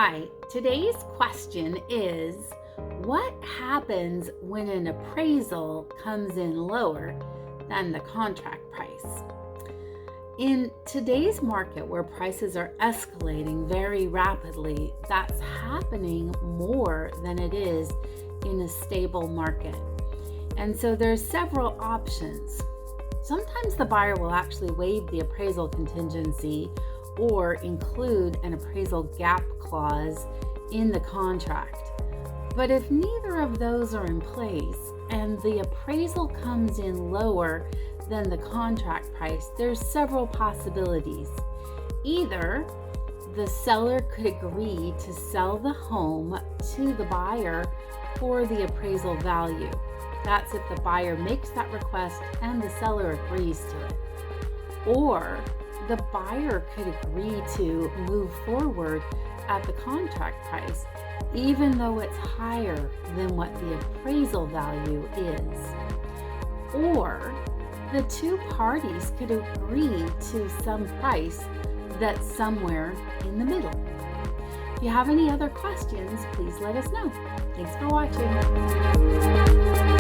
Hi, today's question is, what happens when an appraisal comes in lower than the contract price? In today's market where prices are escalating very rapidly, that's happening more than it is in a stable market. And so there's several options. Sometimes the buyer will actually waive the appraisal contingency or include an appraisal gap clause in the contract. But if neither of those are in place and the appraisal comes in lower than the contract price, there's several possibilities. Either the seller could agree to sell the home to the buyer for the appraisal value. That's if the buyer makes that request and the seller agrees to it. Or the buyer could agree to move forward at the contract price, even though it's higher than what the appraisal value is. Or the two parties could agree to some price that's somewhere in the middle. If you have any other questions, please let us know. Thanks for watching.